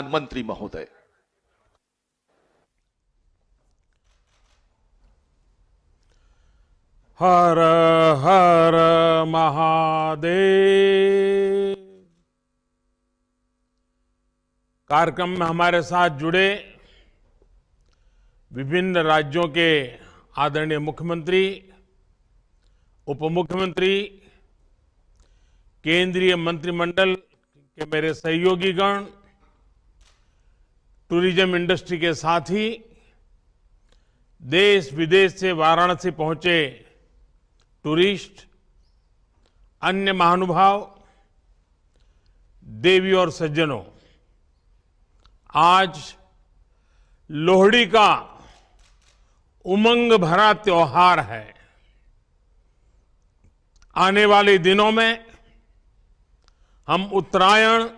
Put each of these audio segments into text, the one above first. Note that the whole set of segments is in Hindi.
प्रधानमंत्री महोदय। हर हर महादेव। कार्यक्रम में हमारे साथ जुड़े विभिन्न राज्यों के आदरणीय मुख्यमंत्री, उप मुख्यमंत्री, केंद्रीय मंत्रिमंडल के मेरे सहयोगीगण, टूरिज्म इंडस्ट्री के साथी, देश विदेश से वाराणसी पहुंचे टूरिस्ट, अन्य महानुभाव, देवी और सज्जनों, आज लोहड़ी का उमंग भरा त्योहार है। आने वाले दिनों में हम उत्तरायण,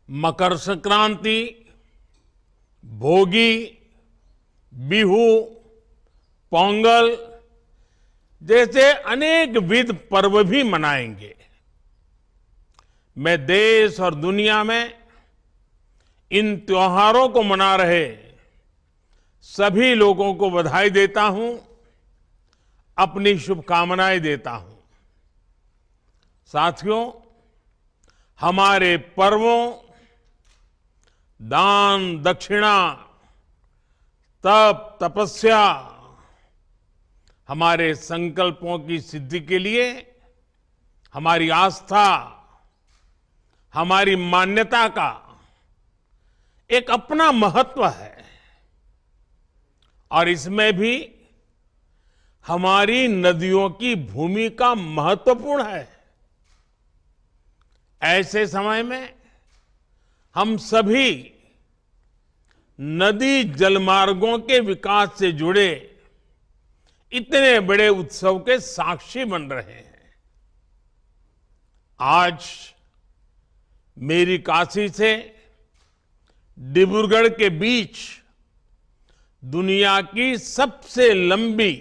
मकर संक्रांति, भोगी, बिहू, पोंगल जैसे अनेक विध पर्व भी मनाएंगे। मैं देश और दुनिया में इन त्योहारों को मना रहे सभी लोगों को बधाई देता हूं, अपनी शुभकामनाएं देता हूं। साथियों, हमारे पर्वों, दान दक्षिणा, तप तपस्या, हमारे संकल्पों की सिद्धि के लिए हमारी आस्था, हमारी मान्यता का एक अपना महत्व है और इसमें भी हमारी नदियों की भूमिका महत्वपूर्ण है। ऐसे समय में हम सभी नदी जलमार्गों के विकास से जुड़े इतने बड़े उत्सव के साक्षी बन रहे हैं। आज मेरी काशी से डिब्रूगढ़ के बीच दुनिया की सबसे लंबी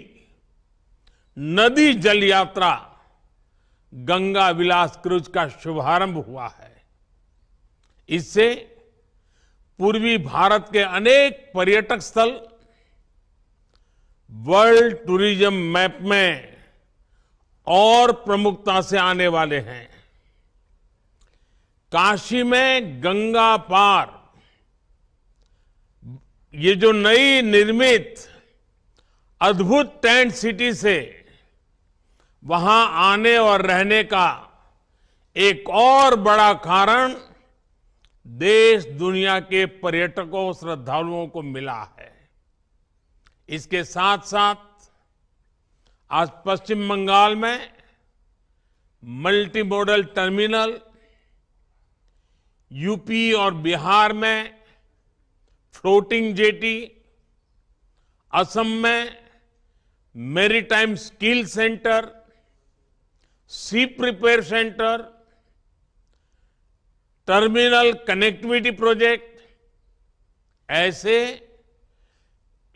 नदी जल यात्रा गंगा विलास क्रूज का शुभारंभ हुआ है। इससे पूर्वी भारत के अनेक पर्यटक स्थल वर्ल्ड टूरिज्म मैप में और प्रमुखता से आने वाले हैं। काशी में गंगा पार ये जो नई निर्मित अद्भुत टेंट सिटी से वहां आने और रहने का एक और बड़ा कारण देश दुनिया के पर्यटकों, श्रद्धालुओं को मिला है। इसके साथ साथ आज पश्चिम बंगाल में मल्टी मॉडल टर्मिनल, यूपी और बिहार में फ्लोटिंग जेटी, असम में maritime skill centre, ship repair centre, terminal connectivity project, ऐसे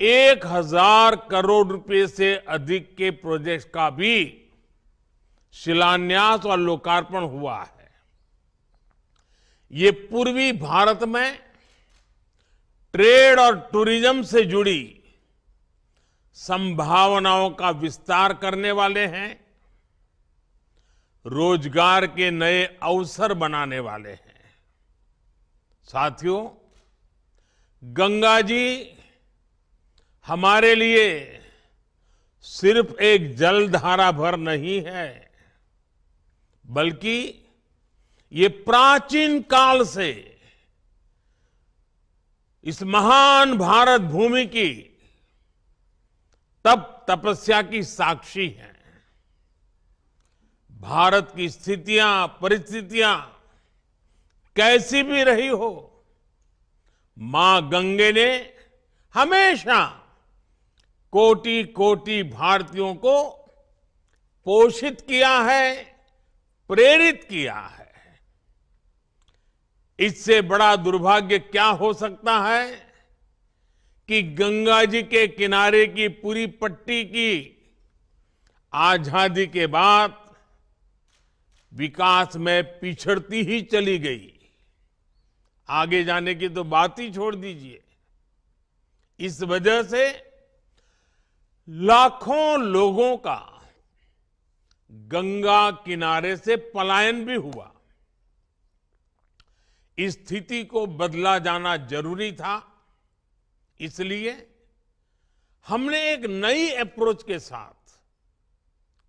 1000 करोड़ रुपए से अधिक के प्रोजेक्ट का भी शिलान्यास और लोकार्पण हुआ है। ये पूर्वी भारत में ट्रेड और टूरिज्म से जुड़ी संभावनाओं का विस्तार करने वाले हैं, रोजगार के नए अवसर बनाने वाले हैं। साथियों, गंगा जी हमारे लिए सिर्फ एक जलधारा भर नहीं है, बल्कि ये प्राचीन काल से इस महान भारत भूमि की तप तपस्या की साक्षी है। भारत की स्थितियां, परिस्थितियां कैसी भी रही हो, मां गंगे ने हमेशा कोटि कोटि भारतीयों को पोषित किया है, प्रेरित किया है। इससे बड़ा दुर्भाग्य क्या हो सकता है कि गंगा जी के किनारे की पूरी पट्टी की आजादी के बाद विकास में पिछड़ती ही चली गई। आगे जाने की तो बात ही छोड़ दीजिए। इस वजह से लाखों लोगों का गंगा किनारे से पलायन भी हुआ। इस स्थिति को बदला जाना जरूरी था, इसलिए हमने एक नई अप्रोच के साथ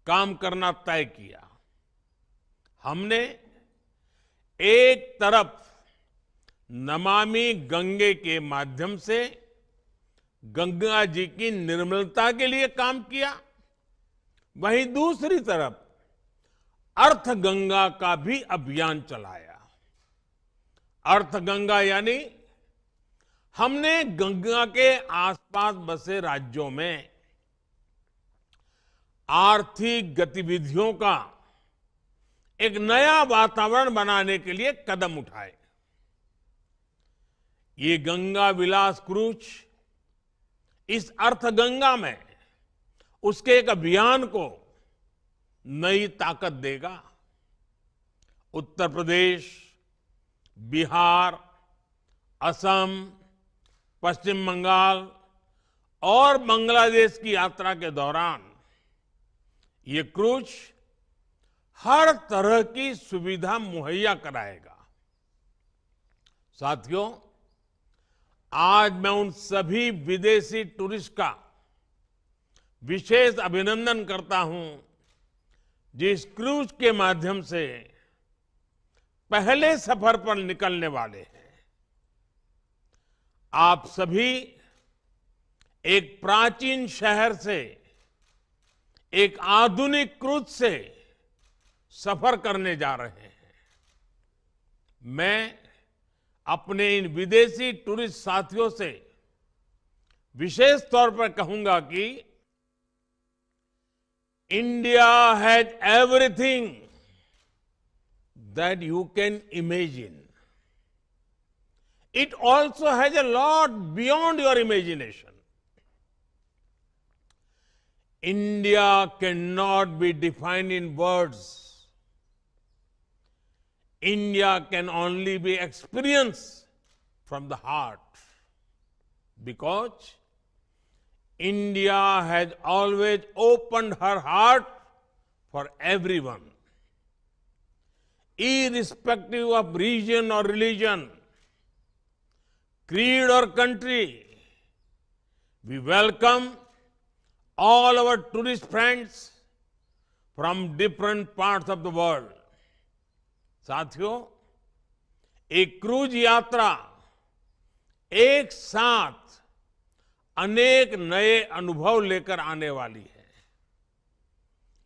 काम करना तय किया। हमने एक तरफ नमामि गंगे के माध्यम से गंगा जी की निर्मलता के लिए काम किया, वहीं दूसरी तरफ अर्थ गंगा का भी अभियान चलाया। अर्थ गंगा यानी हमने गंगा के आसपास बसे राज्यों में आर्थिक गतिविधियों का एक नया वातावरण बनाने के लिए कदम उठाए। ये गंगा विलास क्रूज इस अर्थ गंगा में उसके एक अभियान को नई ताकत देगा। उत्तर प्रदेश, बिहार, असम, पश्चिम बंगाल और बांग्लादेश की यात्रा के दौरान ये क्रूज हर तरह की सुविधा मुहैया कराएगा। साथियों, आज मैं उन सभी विदेशी टूरिस्ट का विशेष अभिनंदन करता हूं जिस क्रूज के माध्यम से पहले सफर पर निकलने वाले हैं। आप सभी एक प्राचीन शहर से एक आधुनिक क्रूज से सफर करने जा रहे हैं। मैं अपने इन विदेशी टूरिस्ट साथियों से विशेष तौर पर कहूंगा कि India has everything that you can imagine. It also has a lot beyond your imagination. India cannot be defined in words. India can only be experienced from the heart, because India has always opened her heart for everyone, irrespective of region or religion, creed or country. We welcome all our tourist friends from different parts of the world. साथियों, एक क्रूज यात्रा एक साथ अनेक नए अनुभव लेकर आने वाली है।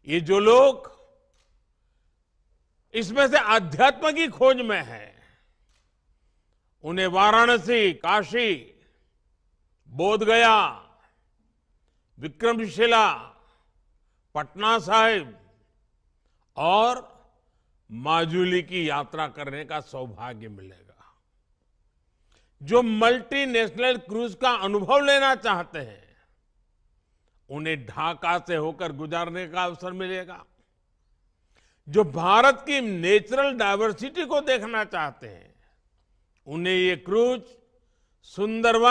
ये जो लोग इसमें से आध्यात्म की खोज में हैं, उन्हें वाराणसी, काशी, बोधगया, विक्रमशिला, पटना साहिब और माजुली की यात्रा करने का सौभाग्य मिलेगा। जो मल्टीनेशनल क्रूज का अनुभव लेना चाहते हैं, उन्हें ढाका से होकर गुजरने का अवसर मिलेगा। जो भारत की नेचुरल डायवर्सिटी को देखना चाहते हैं, उन्हें ये क्रूज सुंदरवन